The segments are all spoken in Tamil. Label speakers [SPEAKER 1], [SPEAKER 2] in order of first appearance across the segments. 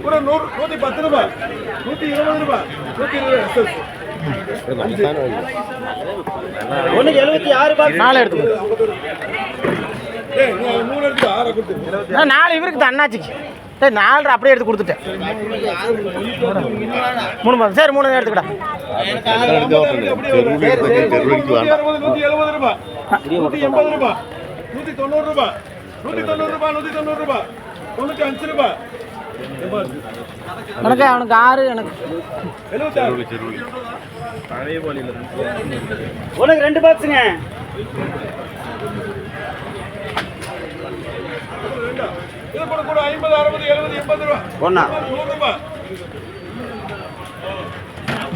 [SPEAKER 1] ஒரு 110 ரூபாய், 120 ரூபாய், 120
[SPEAKER 2] ஒண்ணுக்கு 76 பாக்ஸ் 4 எடுத்து
[SPEAKER 1] 3 எடுத்து 6 கொடுத்து
[SPEAKER 3] 4 இவருக்கு தான் அண்ணாச்சிக்கு. சரி 4 அப்படியே எடுத்து கொடுத்துட்டேன். 3 சரி 3 எடுத்துக்கடா.
[SPEAKER 1] 170 ரூபாய், 180 ரூபாய், 190 ரூபாய், 190 ரூபாய், 190 ரூபாய், 95 ரூபாய்.
[SPEAKER 3] எனக்கு அவனுக்கு 6 எனக்கு
[SPEAKER 1] 76.
[SPEAKER 2] உனக்கு 2 பாக்ஸுங்க.
[SPEAKER 1] இது கூட கூட 50, 60, 70, 80 ரூபாய்.
[SPEAKER 2] ஒண்ணா
[SPEAKER 1] 100 ரூபாய்.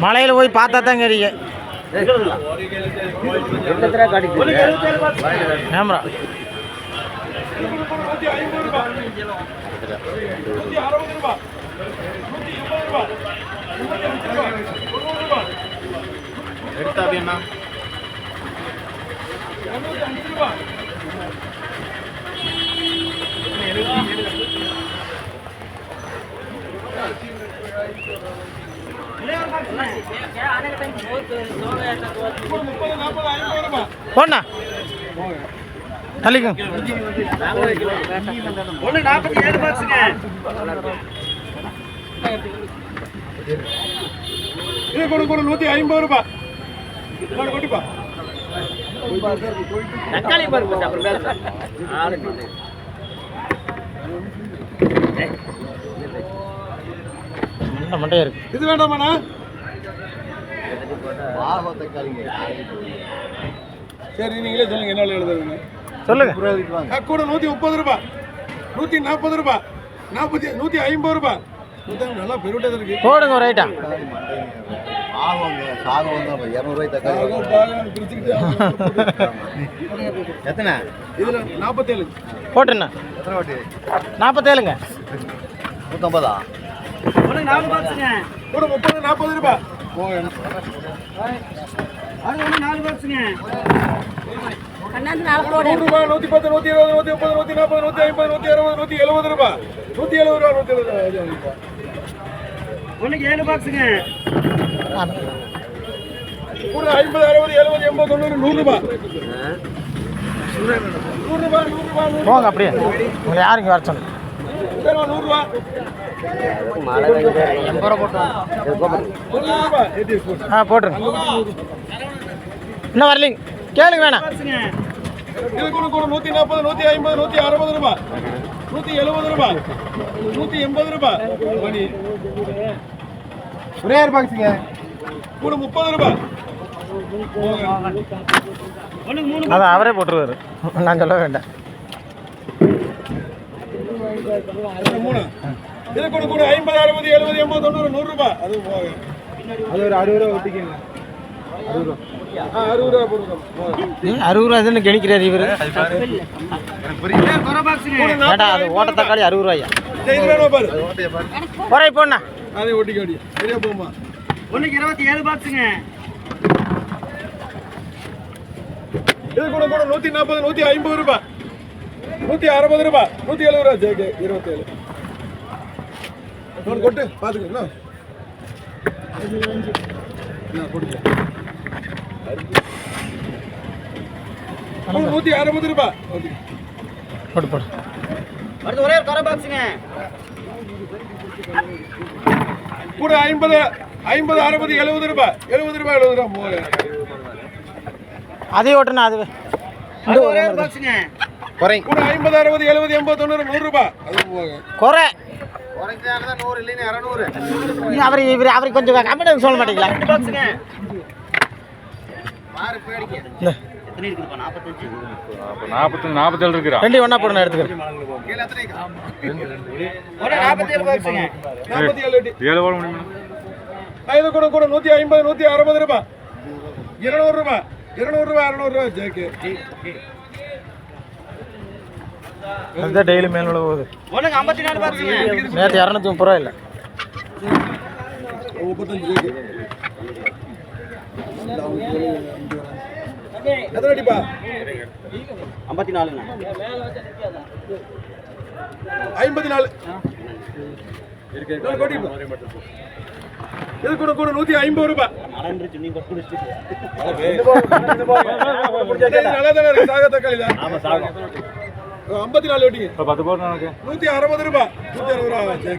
[SPEAKER 3] மலையில் போய் பார்த்தா தான் கேறீங்க கேமரா.
[SPEAKER 1] இது கூட 150 ரூபாய், 160 ரூபாய், 180 ரூபாய், 185 ரூபாய், 100 ரூபாய்.
[SPEAKER 2] எடுத்தா அப்படின்னா
[SPEAKER 1] 205 ரூபாய்.
[SPEAKER 3] போண்ணா தள்ளிக்கும்.
[SPEAKER 2] ஒண்ணு 47 பாக்ஸுங்க.
[SPEAKER 1] இது கூட கூட 150 ரூபாய். கொட்டிப்பா.
[SPEAKER 2] தக்காளி பருப்பு அப்புறம்
[SPEAKER 3] மண்டையா இருக்கு.
[SPEAKER 1] இது வேண்டாமாண்ணா? சரி நீங்களே சொல்லுங்க என்ன எழுதுங்க.
[SPEAKER 3] சொல்லுங்க.
[SPEAKER 1] கூட 130 ரூபாய், 140 ரூபாய், 150 ரூபாய். நல்லா பெருவிட்டது இருக்கு.
[SPEAKER 3] போடுங்க ஒரு ஐட்டம்.
[SPEAKER 2] எத்தனை?
[SPEAKER 1] இதுல 47
[SPEAKER 3] போட்டுண்ணா 47ங்க.
[SPEAKER 2] 150. உனக்கு 4 பாக்ஸுங்க.
[SPEAKER 1] கூட 30, 40 ரூபாய்.
[SPEAKER 2] அது ஒண்ணு 4 பாக்ஸுங்க.
[SPEAKER 1] 100 ரூபாய், 110, 120, 130, 140, 150, 160, 170 ரூபாய். 170 ரூபாய், 170 ரூபாய்.
[SPEAKER 2] உனக்கு 7 பாக்ஸுங்க.
[SPEAKER 1] கூட 50, 60, 70, 80, 90, 100 ரூபாய். 100 ரூபாய், 100 ரூபாய்.
[SPEAKER 3] போங்க அப்படியே. உங்களை யாருக்கு வர சொன்னேன்?
[SPEAKER 1] 100 ரூபாய்.
[SPEAKER 2] 80 ரூபா போட்டோம்.
[SPEAKER 1] 100 ரூபாய்.
[SPEAKER 3] போட்டுருங்க. இன்னும் வரலைங்க. கேளுங்க வேணாம்.
[SPEAKER 1] இது கூட கூட 140, 150, 160 ரூபாய், 170 ரூபாய், 180 ரூபாய்.
[SPEAKER 3] ஒரே ஒரு பாக்ஸுங்க.
[SPEAKER 1] கூட 30 ரூபாய்.
[SPEAKER 3] அதான் அவரே போட்டுருவாரு, நான் சொல்ல வேண்டாம்.
[SPEAKER 1] 3. இது கூட கூட 50, 60, 70, 80, 90, 100 ரூபாய். அது போக அது ஒரு 60 ரூபாய் ஒட்டிக்கங்க. 60 ரூபாய். 60 ரூபாய் போடுங்க.
[SPEAKER 3] 60 ரூபா எதுன்னு கணிக்கிறாரு இவரு. வேண்டாம், அது ஓட்ட தக்காளி 60 ரூபாயா.
[SPEAKER 1] இது வேணும் பாரு.
[SPEAKER 3] ஒரே போண்ணா.
[SPEAKER 1] அதே ஒட்டிக்க ஓடி. சரியா போமா.
[SPEAKER 2] ஒண்ணுக்கு 27 பாக்ஸுங்க.
[SPEAKER 1] இது கூட கூட 140, 150 ரூபாய், 160 ரூபாய், 170 ரூபாய். ஜேகே 27. நான் கொட்டு பாத்துக்கங்க. நான் கொடுங்க. 160 ரூபாய்.
[SPEAKER 3] போடு போடு.
[SPEAKER 2] அடுத்து ஒரே ஒரு கரை பாக்ஸுங்க.
[SPEAKER 1] கூட 50, 60, 70 ரூபாய், 70 ரூபாய், 70 ரூபாய். போக
[SPEAKER 3] அதே ஓட்டுனா அதுவே.
[SPEAKER 2] ஒரே ஒரு பாக்ஸுங்க.
[SPEAKER 3] குறை.
[SPEAKER 1] கூட 50, 60, 70, 80, 90, 100 ரூபாய். அது போக
[SPEAKER 3] குறை.
[SPEAKER 2] குறைக்காக தான் 100 இல்லைன்னு 200.
[SPEAKER 3] அவருக்கு கொஞ்சம் கம்மியாக சொல்ல மாட்டீங்களா?
[SPEAKER 2] 2 பாக்ஸுங்க. மாறு பேடிக்க. எத்தனை இருக்குப்பா? 45.
[SPEAKER 4] 47 இருக்குறா.
[SPEAKER 3] ரெண்டு ஒண்ணா போடுங்க எடுத்துக்கிறேன்.
[SPEAKER 2] கீழ எத்தனை இருக்கு? ஒரு 47 பாக்ஸுங்க.
[SPEAKER 1] 47.
[SPEAKER 4] 7 போட முடியுமா?
[SPEAKER 1] இது கூட கூட 150, 160 ரூபாய், 200 ரூபாய், 200 ரூபாய், 600 ரூபாய். ஜேகே
[SPEAKER 3] அதுதான் டெய்லி மேல போகுது.
[SPEAKER 2] ஒண்ணுக்கு 54 பாக்ஸுங்க.
[SPEAKER 3] நேற்று 230 ரூபா இல்லை.
[SPEAKER 1] 35 ஜேகே. எத்தனை அடிப்பா?
[SPEAKER 2] 54ங்க.
[SPEAKER 1] 54 இது கூட கூட 150 ரூபாய். நல்லா தானே இருக்கு, சாக தக்காளி தான். 54 வெட்டிங்க.
[SPEAKER 4] இப்போ 10 போடுறேன் எனக்கு.
[SPEAKER 1] 160 ரூபாய். 160 ரூபாய். சரி